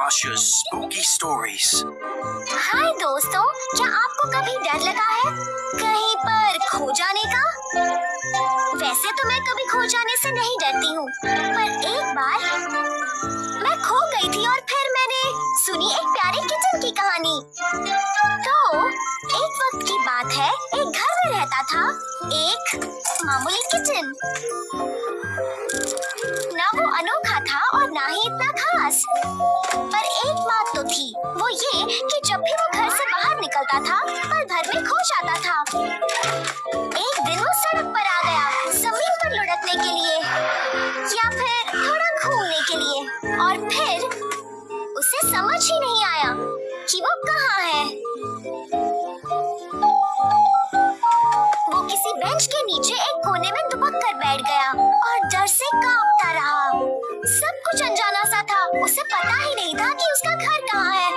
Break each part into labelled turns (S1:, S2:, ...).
S1: Masha's spooky stories.
S2: हाय दोस्तों, क्या आपको कभी डर लगा है कहीं पर खो जाने का? वैसे तो मैं कभी खो जाने से नहीं डरती हूँ, पर एक बार मैं खो गई थी और फिर मैंने सुनी एक प्यारे किचन की कहानी। तो एक वक्त की बात है, एक घर में रहता था एक मामूली किचन। ना वो अनोखा था और ना ही इतना खास, पर एक बात तो थी, वो ये कि जब भी वो घर से बाहर निकलता था पल भर में खो जाता था। एक दिन वो सड़क पर आ गया, जमीन पर लुढ़कने के लिए या फिर थोड़ा घूमने के लिए, और फिर उसे समझ ही नहीं आया कि वो कहाँ है। वो किसी बेंच के नीचे एक कोने में दुबक कर बैठ गया और डर से कांपता रहा। सब कुछ अनजाना सा था, उसे पता ही नहीं था कि उसका घर कहाँ है,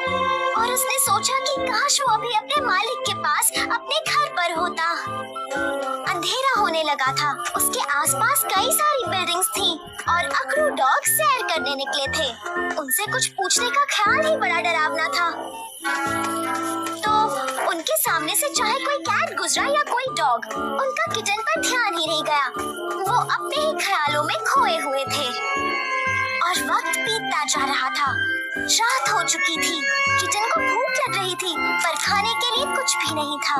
S2: और उसने सोचा कि काश वो अभी अपने मालिक के पास अपने घर पर होता। अंधेरा होने लगा था, उसके आसपास कई सारी बिल्डिंग्स थी और अकड़ू डॉग सैर करने निकले थे। उनसे कुछ पूछने का ख्याल ही बड़ा डरावना था। तो उनके सामने से चाहे कोई कैट गुजरा या कोई डॉग, उनका किचन पर ध्यान ही नहीं गया। वो अपने ही ख्यालों में खोए हुए थे और वक्त बीतता जा रहा था। रात हो चुकी थी, किचन को भूख लग रही थी, पर खाने के लिए कुछ भी नहीं था।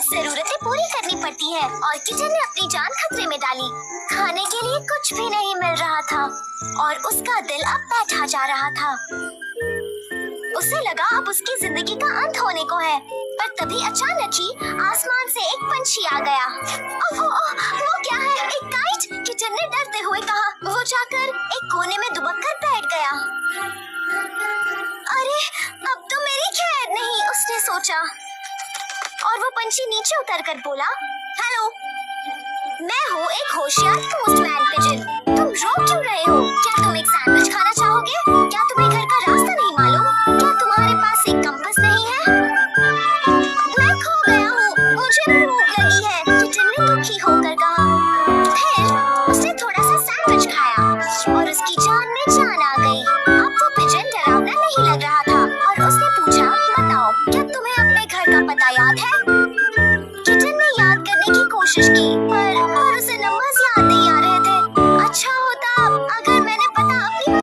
S2: जरूरतें पूरी करनी पड़ती है और किचन ने अपनी जान खतरे में डाली। खाने के लिए कुछ भी नहीं मिल रहा था और उसका दिल अब बैठा जा रहा था। उसे लगा अब उसकी जिंदगी का अंत होने को है, पर तभी अचानक ही आसमान से एक पंछी आ गया। वो क्या है? एक काइट? किचन ने डरते हुए कहा। वो जाकर एक कोने में दुबक कर बैठ गया। अरे, अब तो मेरी खैर नहीं, उसने सोचा, और वो पंछी नीचे उतर कर बोला, हेलो, मैं हूँ एक होशियार पोस्टमैन पिजन। तुम रो क्यों रहे हो? क्या तुम एक सैंडविच खाना चाहोगे?